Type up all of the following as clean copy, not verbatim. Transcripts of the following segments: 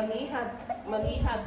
melihat melihat.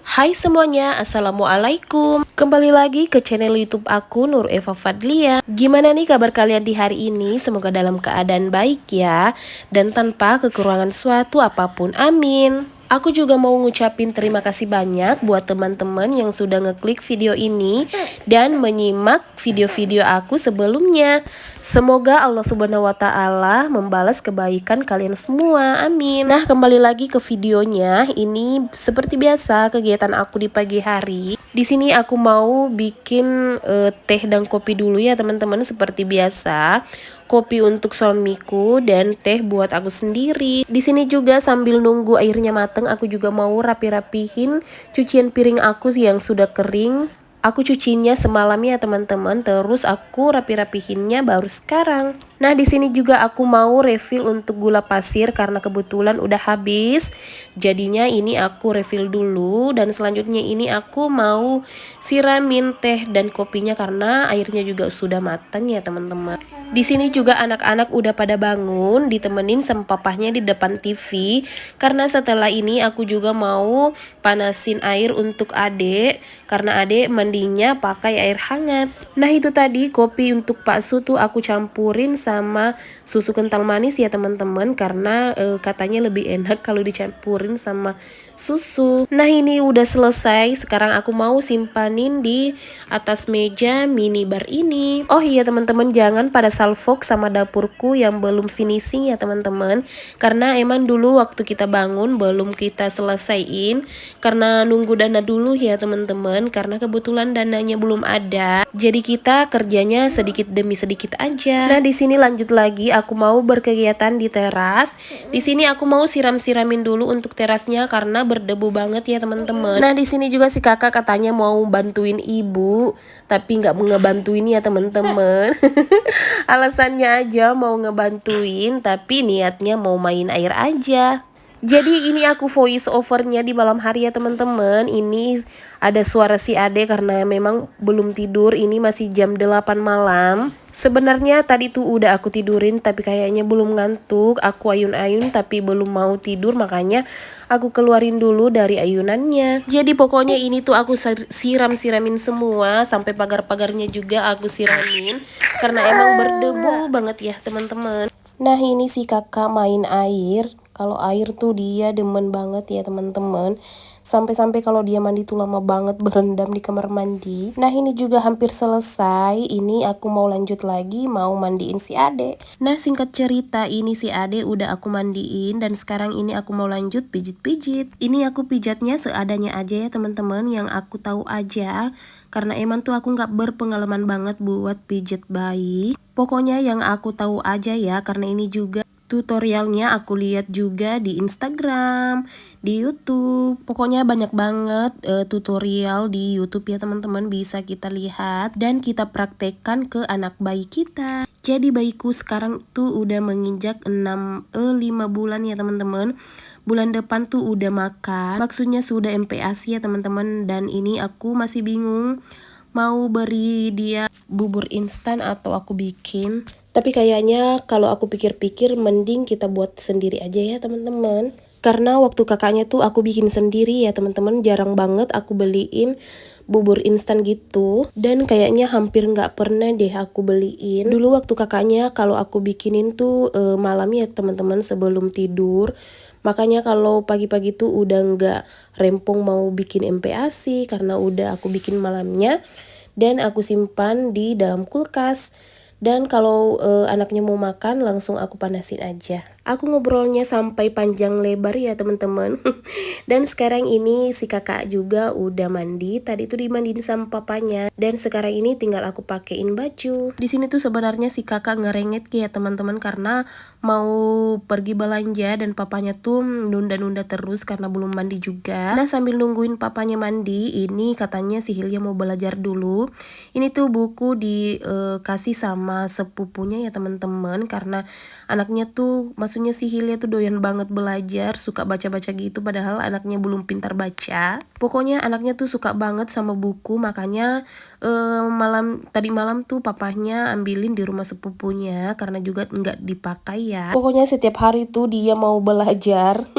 Hai semuanya, assalamualaikum. Kembali lagi ke channel YouTube aku, Nur Eva Fadlia. Gimana nih kabar kalian di hari ini? Semoga dalam keadaan baik ya, dan tanpa kekurangan suatu apapun, amin. Aku juga mau ngucapin terima kasih banyak buat teman-teman yang sudah ngeklik video ini dan menyimak video-video aku sebelumnya. Semoga Allah Subhanahu wa Ta'ala membalas kebaikan kalian semua, amin. Nah, kembali lagi ke videonya. Ini seperti biasa kegiatan aku di pagi hari. Di sini aku mau bikin teh dan kopi dulu ya teman-teman, seperti biasa. Kopi untuk suamiku dan teh buat aku sendiri. Di sini juga sambil nunggu airnya mateng, aku juga mau rapi-rapihin cucian piring aku yang sudah kering. Aku cucinya semalam ya teman-teman, terus aku rapi-rapihinnya baru sekarang. Nah, di sini juga aku mau refill untuk gula pasir karena kebetulan udah habis. Jadinya ini aku refill dulu, dan selanjutnya ini aku mau siramin teh dan kopinya karena airnya juga sudah matang ya teman-teman. Di sini juga anak-anak udah pada bangun, ditemenin sama papahnya di depan TV. Karena setelah ini aku juga mau panasin air untuk adek, karena adek mandinya pakai air hangat. Nah, itu tadi kopi untuk Pak Su tuh aku campurin sama susu kental manis ya teman-teman, karena katanya lebih enak kalau dicampurin sama susu. Nah, ini udah selesai. Sekarang aku mau simpanin di atas meja minibar ini. Oh iya teman-teman, jangan pada salfok sama dapurku yang belum finishing ya teman-teman, karena emang dulu waktu kita bangun belum kita selesaiin karena nunggu dana dulu ya teman-teman, karena kebetulan dananya belum ada. Jadi kita kerjanya sedikit demi sedikit aja. Nah, di sini lanjut lagi aku mau berkegiatan di teras. Di sini aku mau siram-siramin dulu untuk terasnya karena berdebu banget ya teman-teman. Nah, di sini juga si kakak katanya mau bantuin ibu, tapi nggak mau ngebantuin ya teman-teman. Alasannya aja mau ngebantuin, tapi niatnya mau main air aja. Jadi ini aku voice overnya di malam hari ya teman-teman. Ini ada suara si Ade karena memang belum tidur. Ini masih jam 8 malam. Sebenarnya tadi tuh udah aku tidurin, tapi kayaknya belum ngantuk. Aku ayun-ayun tapi belum mau tidur, makanya aku keluarin dulu dari ayunannya. Jadi pokoknya ini tuh aku siram-siramin semua, sampai pagar-pagarnya juga aku siramin karena emang berdebu banget ya teman-teman. Nah, ini si kakak main air. Kalau air tuh dia demen banget ya teman-teman. Sampai-sampai kalau dia mandi tuh lama banget berendam di kamar mandi. Nah, ini juga hampir selesai. Ini aku mau lanjut lagi, mau mandiin si Ade. Nah, singkat cerita ini si Ade udah aku mandiin, dan sekarang ini aku mau lanjut pijit-pijit. Ini aku pijatnya seadanya aja ya teman-teman, yang aku tahu aja. Karena emang tuh aku nggak berpengalaman banget buat pijit bayi. Pokoknya yang aku tahu aja ya, karena ini juga tutorialnya aku lihat juga di Instagram, di YouTube. Pokoknya banyak banget tutorial di YouTube ya teman-teman, bisa kita lihat dan kita praktekkan ke anak bayi kita. Jadi bayiku sekarang tuh udah menginjak 5 bulan ya teman-teman. Bulan depan tuh udah makan. Maksudnya sudah MPASI ya teman-teman, dan ini aku masih bingung mau beri dia bubur instan atau aku bikin. Tapi kayaknya kalau aku pikir-pikir mending kita buat sendiri aja ya teman-teman. Karena waktu kakaknya tuh aku bikin sendiri ya teman-teman, jarang banget aku beliin bubur instan gitu. Dan kayaknya hampir nggak pernah deh aku beliin. Dulu waktu kakaknya kalau aku bikinin tuh malam ya teman-teman sebelum tidur. Makanya kalau pagi-pagi tuh udah nggak rempong mau bikin MPASI karena udah aku bikin malamnya. Dan aku simpan di dalam kulkas. Dan kalau anaknya mau makan langsung aku panasin aja. Aku ngobrolnya sampai panjang lebar ya teman-teman. Dan sekarang ini si kakak juga udah mandi. Tadi tuh dimandiin sama papanya. Dan sekarang ini tinggal aku pakein baju. Di sini tuh sebenarnya si kakak ngerengek ya teman-teman, karena mau pergi belanja dan papanya tuh nunda-nunda terus karena belum mandi juga. Nah, sambil nungguin papanya mandi, ini katanya si Hilya mau belajar dulu. Ini tuh buku dikasih sama sepupunya ya teman-teman, karena anaknya tuh masuk Asuhnya si Hilya tuh doyan banget belajar, suka baca-baca gitu padahal anaknya belum pintar baca. Pokoknya anaknya tuh suka banget sama buku, makanya tadi malam tuh papahnya ambilin di rumah sepupunya karena juga nggak dipakai ya. Pokoknya setiap hari tuh dia mau belajar.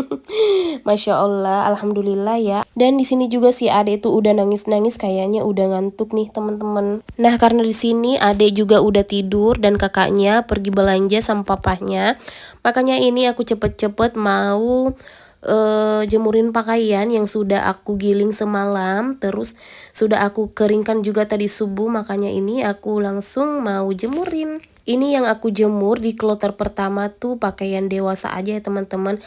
Masya Allah, alhamdulillah ya. Dan di sini juga si Ade itu udah nangis-nangis, kayaknya udah ngantuk nih teman-teman. Nah, karena di sini Ade juga udah tidur dan kakaknya pergi belanja sama papahnya. Makanya ini aku cepet-cepet mau jemurin pakaian yang sudah aku giling semalam, terus sudah aku keringkan juga tadi subuh, makanya ini aku langsung mau jemurin. Ini yang aku jemur di kloter pertama tuh pakaian dewasa aja ya teman-teman.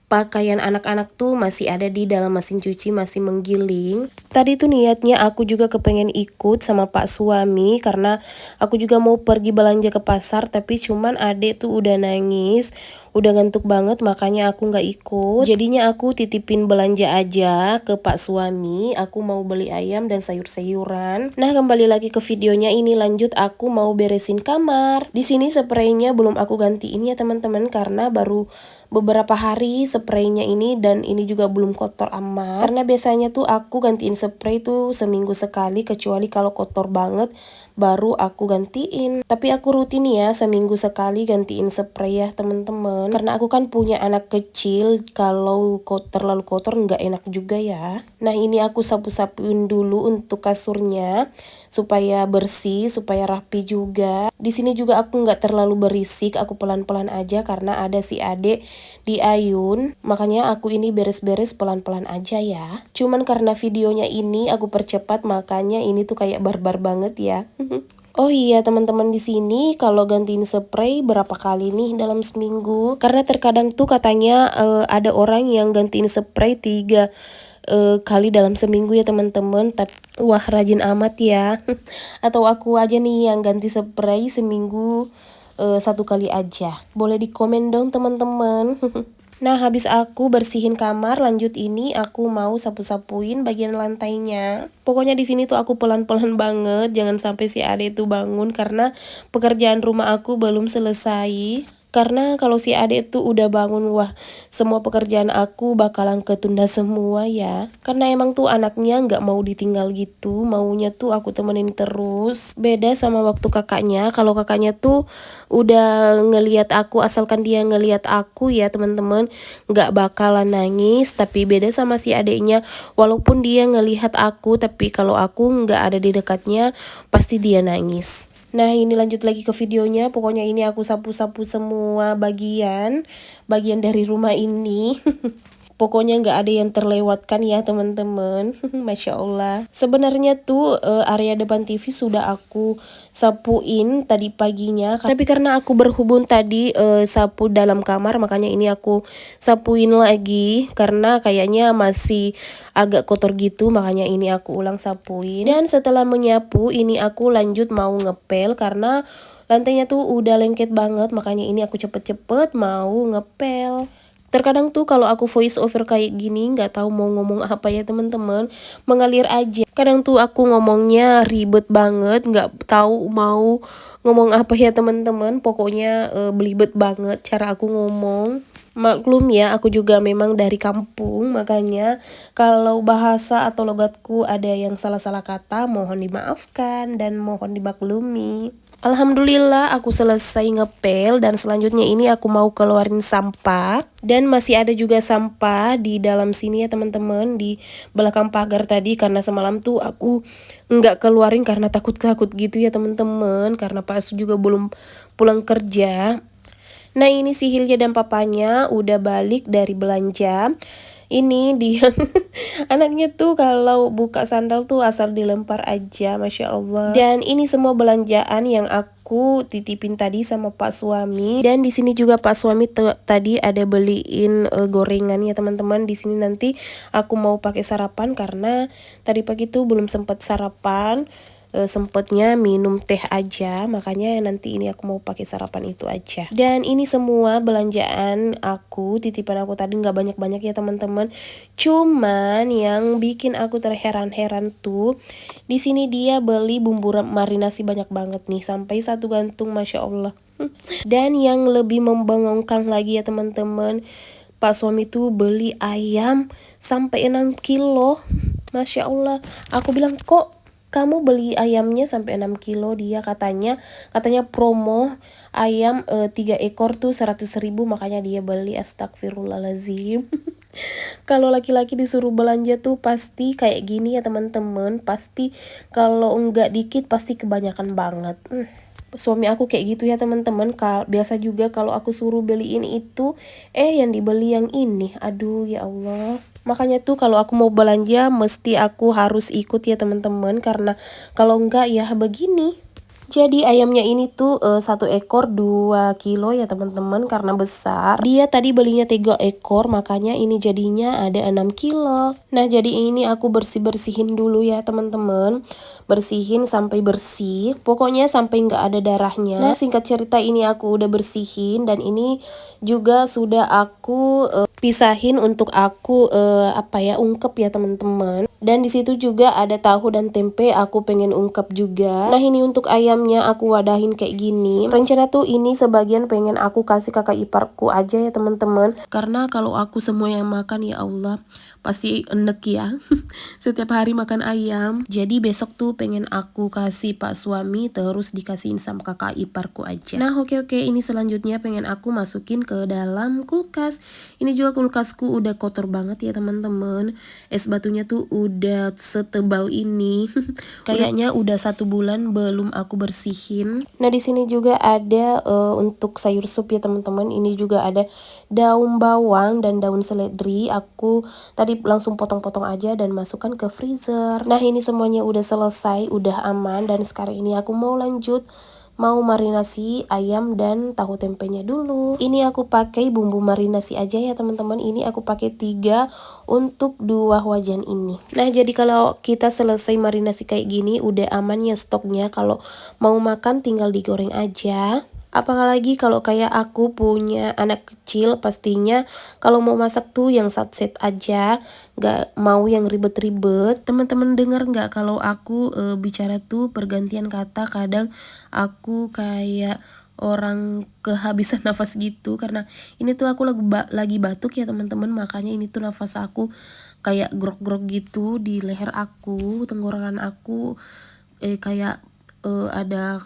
Pakaian anak-anak tuh masih ada di dalam mesin cuci, masih menggiling. Tadi tuh niatnya aku juga kepengen ikut sama Pak suami karena aku juga mau pergi belanja ke pasar, tapi cuman adek tuh udah nangis, udah ngantuk banget, makanya aku nggak ikut. Jadinya aku titipin belanja aja ke Pak suami. Aku mau beli ayam dan sayur-sayuran. Nah, kembali lagi ke videonya, ini lanjut aku mau beresin kamar. Di sini spraynya belum aku gantiin ya teman-teman karena baru beberapa hari spraynya ini, dan ini juga belum kotor amat. Karena biasanya tuh aku gantiin spray tuh seminggu sekali, kecuali kalau kotor banget baru aku gantiin. Tapi aku rutin ya seminggu sekali gantiin spray ya teman-teman. Karena aku kan punya anak kecil, kalau terlalu kotor nggak enak juga ya. Nah, ini aku sapu-sapuin dulu untuk kasurnya supaya bersih, supaya rapi juga. Di sini juga aku nggak terlalu berisik, aku pelan-pelan aja karena ada si Ade di ayun, makanya aku ini beres-beres pelan-pelan aja ya. Cuman karena videonya ini aku percepat, makanya ini tuh kayak barbar banget ya. Oh iya teman-teman, di sini kalau gantiin spray berapa kali nih dalam seminggu? Karena terkadang tuh katanya ada orang yang gantiin spray 3 kali dalam seminggu ya teman-teman. Tapi wah, rajin amat ya. Atau aku aja nih yang ganti spray seminggu 1 kali aja? Boleh di komen dong teman-teman. Nah, habis aku bersihin kamar, lanjut ini aku mau sapu-sapuin bagian lantainya. Pokoknya di sini tuh aku pelan-pelan banget, jangan sampai si Ade tuh bangun karena pekerjaan rumah aku belum selesai. Karena kalau si Ade tuh udah bangun, wah, semua pekerjaan aku bakalan ketunda semua ya. Karena emang tuh anaknya nggak mau ditinggal gitu, maunya tuh aku temenin terus. Beda sama waktu kakaknya, kalau kakaknya tuh udah ngelihat aku, asalkan dia ngelihat aku ya teman-teman, nggak bakalan nangis. Tapi beda sama si adeknya, walaupun dia ngelihat aku, tapi kalau aku nggak ada di dekatnya, pasti dia nangis. Nah, ini lanjut lagi ke videonya. Pokoknya ini aku sapu-sapu semua bagian dari rumah ini. Pokoknya nggak ada yang terlewatkan ya teman-teman. Masya Allah. Sebenarnya tuh area depan TV sudah aku sapuin tadi paginya. Tapi karena aku berhubung tadi sapu dalam kamar, makanya ini aku sapuin lagi. Karena kayaknya masih agak kotor gitu, makanya ini aku ulang sapuin. Dan setelah menyapu, ini aku lanjut mau ngepel karena lantainya tuh udah lengket banget. Makanya ini aku cepet-cepet mau ngepel. Terkadang tuh kalau aku voice over kayak gini nggak tahu mau ngomong apa ya teman-teman, mengalir aja. Kadang tuh aku ngomongnya ribet banget, nggak tahu mau ngomong apa ya teman-teman. Pokoknya belibet banget cara aku ngomong. Maklum ya, aku juga memang dari kampung, makanya kalau bahasa atau logatku ada yang salah-salah kata, mohon dimaafkan dan mohon dimaklumi. Alhamdulillah aku selesai ngepel, dan selanjutnya ini aku mau keluarin sampah. Dan masih ada juga sampah di dalam sini ya teman-teman, di belakang pagar tadi, karena semalam tuh aku nggak keluarin karena takut-takut gitu ya teman-teman, karena Pak Asu juga belum pulang kerja. Nah, ini si Hilya dan papanya udah balik dari belanja. Ini dia anaknya tuh kalau buka sandal tuh asal dilempar aja, Masya Allah. Dan ini semua belanjaan yang aku titipin tadi sama Pak suami. Dan di sini juga Pak suami tadi ada beliin gorengan ya teman-teman. Di sini nanti aku mau pakai sarapan karena tadi pagi tuh belum sempat sarapan. sempetnya minum teh aja, makanya nanti ini aku mau pakai sarapan itu aja. Dan ini semua belanjaan aku, titipan aku tadi nggak banyak-banyak ya teman-teman. Cuman yang bikin aku terheran-heran tuh di sini dia beli bumbu marinasi banyak banget nih, sampai satu gantung, masya Allah. Dan yang lebih membengongkan lagi ya teman-teman, Pak suami tuh beli ayam sampai 6 kilo. Masya Allah. Aku bilang, kok kamu beli ayamnya sampai 6 kilo? Dia katanya promo ayam 3 ekor tuh 100.000, makanya dia beli. Astagfirullahaladzim. Kalau laki-laki disuruh belanja tuh pasti kayak gini ya teman-teman. Pasti kalau enggak dikit pasti kebanyakan banget. Suami aku kayak gitu ya teman-teman. Biasa juga kalau aku suruh beliin itu, yang dibeli yang ini. Aduh ya Allah. Makanya tuh kalau aku mau belanja mesti aku harus ikut ya teman-teman, karena kalau enggak ya begini. Jadi ayamnya ini tuh 1 ekor 2 kilo ya teman-teman, karena besar. Dia tadi belinya 3 ekor, makanya ini jadinya ada 6 kilo. Nah jadi ini aku bersih-bersihin dulu ya teman-teman. Bersihin sampai bersih, pokoknya sampai nggak ada darahnya. Nah singkat cerita ini aku udah bersihin, dan ini juga sudah aku pisahin untuk aku ungkep ya teman-teman. Dan di situ juga ada tahu dan tempe, aku pengen ungkep juga. Nah ini untuk ayamnya aku wadahin kayak gini. Rencana tuh ini sebagian pengen aku kasih kakak iparku aja ya teman-teman, karena kalau aku semua yang makan ya Allah pasti enek ya. Setiap hari makan ayam. Jadi besok tuh pengen aku kasih pak suami, terus dikasihin sama kakak iparku aja. Nah oke, ini selanjutnya pengen aku masukin ke dalam kulkas. Ini juga kulkasku udah kotor banget ya teman-teman. Es batunya tuh udah setebal ini. Kayaknya udah 1 bulan belum aku bersihin. Nah di sini juga ada untuk sayur sup ya teman-teman. Ini juga ada daun bawang dan daun seledri. Aku tadi langsung potong-potong aja dan masukkan ke freezer. Nah ini semuanya udah selesai, udah aman, dan sekarang ini aku mau lanjut mau marinasi ayam dan tahu tempenya dulu. Ini aku pakai bumbu marinasi aja ya teman-teman. Ini aku pakai 3 untuk 2 wajan ini. Nah jadi kalau kita selesai marinasi kayak gini udah aman ya stoknya. Kalau mau makan tinggal digoreng aja. Apalagi kalau kayak aku punya anak kecil, pastinya kalau mau masak tuh yang set aja, nggak mau yang ribet-ribet. Teman-teman dengar nggak kalau aku bicara tuh pergantian kata, kadang aku kayak orang kehabisan nafas gitu, karena ini tuh aku lagi batuk ya teman-teman, makanya ini tuh nafas aku kayak grog-grog gitu di leher aku, tenggorokan aku kayak ada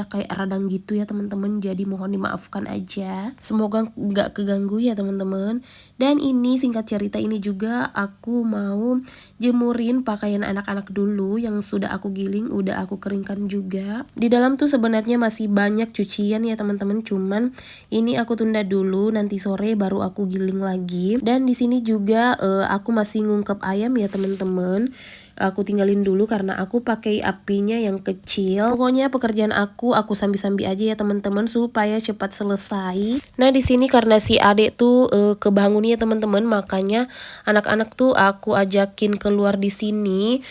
kayak radang gitu ya teman-teman. Jadi mohon dimaafkan aja, semoga nggak keganggu ya teman-teman. Dan ini singkat cerita ini juga aku mau jemurin pakaian anak-anak dulu yang sudah aku giling, udah aku keringkan juga. Di dalam tuh sebenarnya masih banyak cucian ya teman-teman, cuman ini aku tunda dulu, nanti sore baru aku giling lagi. Dan di sini juga aku masih ngungkep ayam ya teman-teman. Aku tinggalin dulu karena aku pakai apinya yang kecil. Pokoknya pekerjaan aku sambi-sambi aja ya teman-teman supaya cepat selesai. Nah di sini karena si adek tuh kebangun ya teman-teman, makanya anak-anak tuh aku ajakin keluar di sini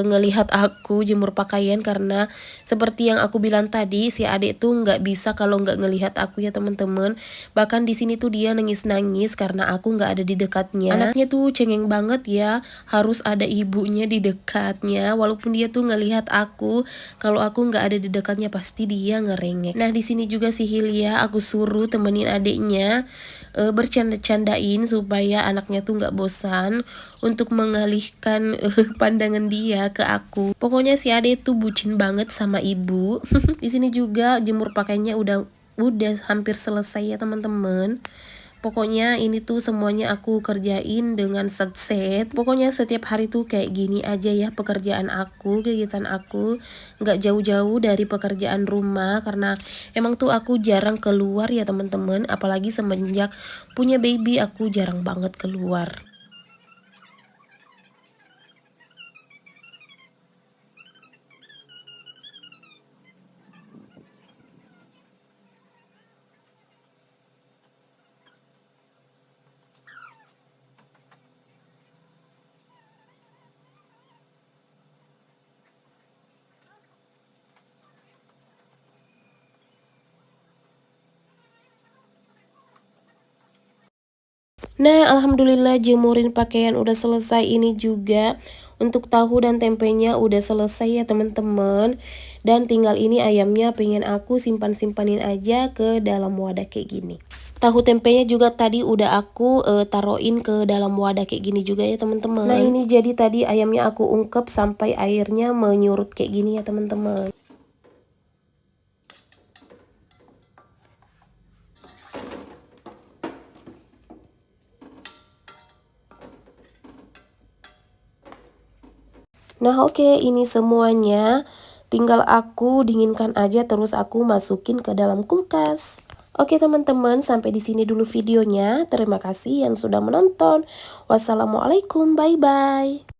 ngelihat aku jemur pakaian, karena seperti yang aku bilang tadi, si adek tuh nggak bisa kalau nggak ngelihat aku ya teman-teman. Bahkan di sini tuh dia nangis-nangis karena aku nggak ada di dekatnya. Anaknya tuh cengeng banget ya, harus ada ibunya di dekatnya. Walaupun dia tuh ngelihat aku, kalau aku nggak ada di dekatnya pasti dia ngerengek. Nah di sini juga si Hilya aku suruh temenin adiknya bercanda-candain supaya anaknya tuh nggak bosan, untuk mengalihkan pandangan dia ke aku. Pokoknya si adik tuh bucin banget sama ibu. Di sini juga jemur pakaiannya udah hampir selesai ya teman-teman. Pokoknya ini tuh semuanya aku kerjain dengan set. Pokoknya setiap hari tuh kayak gini aja ya pekerjaan aku, kegiatan aku. Nggak jauh-jauh dari pekerjaan rumah, karena emang tuh aku jarang keluar ya teman-teman. Apalagi semenjak punya baby aku jarang banget keluar. Nah, alhamdulillah jemurin pakaian udah selesai ini juga. Untuk tahu dan tempenya udah selesai ya teman-teman. Dan tinggal ini ayamnya pengen aku simpan-simpanin aja ke dalam wadah kayak gini. Tahu tempenya juga tadi udah aku taruhin ke dalam wadah kayak gini juga ya teman-teman. Nah, ini jadi tadi ayamnya aku ungkep sampai airnya menyurut kayak gini ya teman-teman. Nah, oke, ini semuanya tinggal aku dinginkan aja terus aku masukin ke dalam kulkas. Oke teman-teman, sampai di sini dulu videonya. Terima kasih yang sudah menonton. Wassalamualaikum, bye-bye.